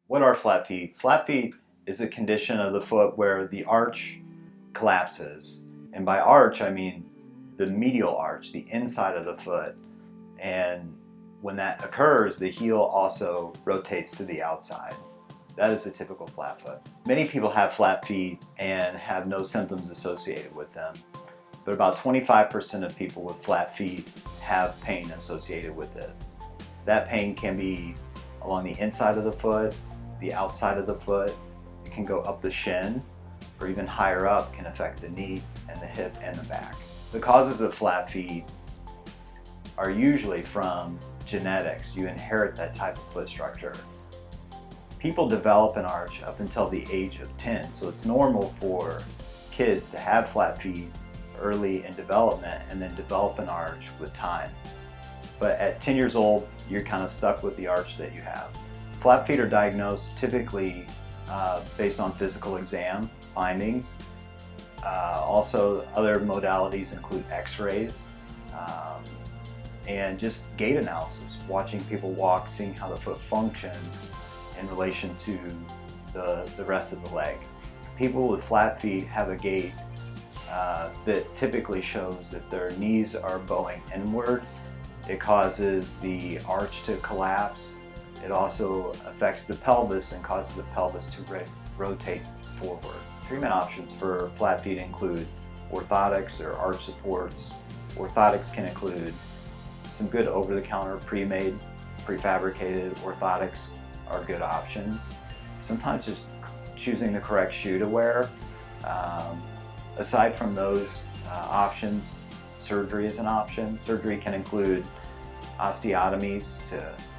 What are flat feet? Flat feet is a condition of the foot where the arch collapses. And by arch, I mean the medial arch, the inside of the foot. And when that occurs, the heel also rotates to the outside. That is a typical flat foot. Many people have flat feet and have no symptoms associated with them. But about 25% of people with flat feet have pain associated with it. That pain can be along the inside of the foot, the outside of the foot. It can go up the shin, or even higher up can affect the knee and the hip and the back. The causes of flat feet are usually from genetics. You inherit that type of foot structure. People develop an arch up until the age of 10, so it's normal for kids to have flat feet early in development and then develop an arch with time. But at 10 years old, you're kind of stuck with the arch that you have. Flat feet are diagnosed typically based on physical exam findings. Also, other modalities include x-rays and just gait analysis, watching people walk, seeing how the foot functions in relation to the rest of the leg. People with flat feet have a gait that typically shows that their knees are bowing inward. It causes the arch to collapse. It also affects the pelvis and causes the pelvis to rotate forward. Treatment options for flat feet include orthotics or arch supports. Orthotics can include some good over-the-counter pre-made, prefabricated orthotics are good options. Sometimes just choosing the correct shoe to wear. Aside from those options, surgery is an option. Surgery can include osteotomies,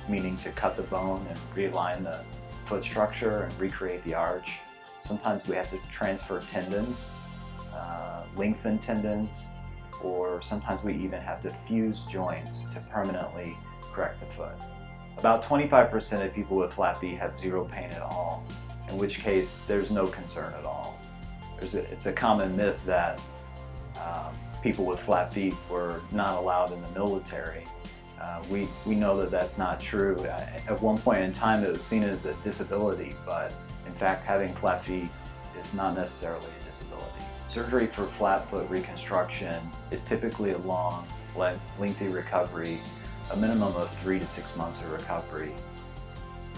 meaning to cut the bone and realign the foot structure and recreate the arch. Sometimes we have to transfer tendons, lengthen tendons, or sometimes we even have to fuse joints to permanently correct the foot. About 25% of people with flat feet have zero pain at all, in which case there's no concern at all. It's a common myth that people with flat feet were not allowed in the military. We know that that's not true. At one point in time it was seen as a disability, but in fact having flat feet is not necessarily a disability. Surgery for flat foot reconstruction is typically a long, lengthy recovery, a minimum of 3 to 6 months of recovery.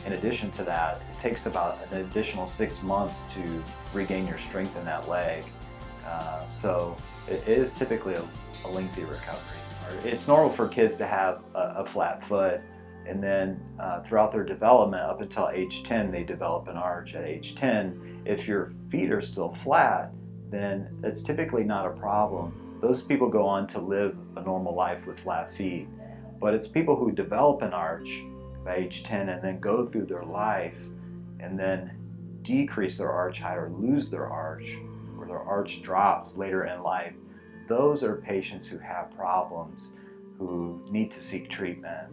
In addition to that, it takes about an additional 6 months to regain your strength in that leg. So it is typically a lengthy recovery. It's normal for kids to have a flat foot, and then throughout their development up until age 10 they develop an arch. At age 10, if your feet are still flat, then it's typically not a problem. Those people go on to live a normal life with flat feet. But it's people who develop an arch by age 10 and then go through their life and then decrease their arch height or lose their arch, or their arch drops later in life. Those are patients who have problems, who need to seek treatment.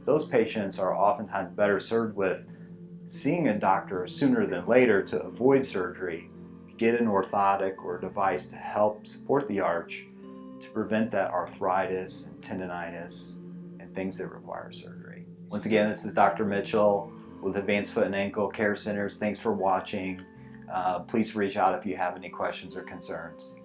Those patients are oftentimes better served with seeing a doctor sooner than later to avoid surgery, get an orthotic or a device to help support the arch to prevent that arthritis and tendonitis and things that require surgery. Once again, this is Dr. Mitchell with Advanced Foot and Ankle Care Centers. Thanks for watching. Please reach out if you have any questions or concerns.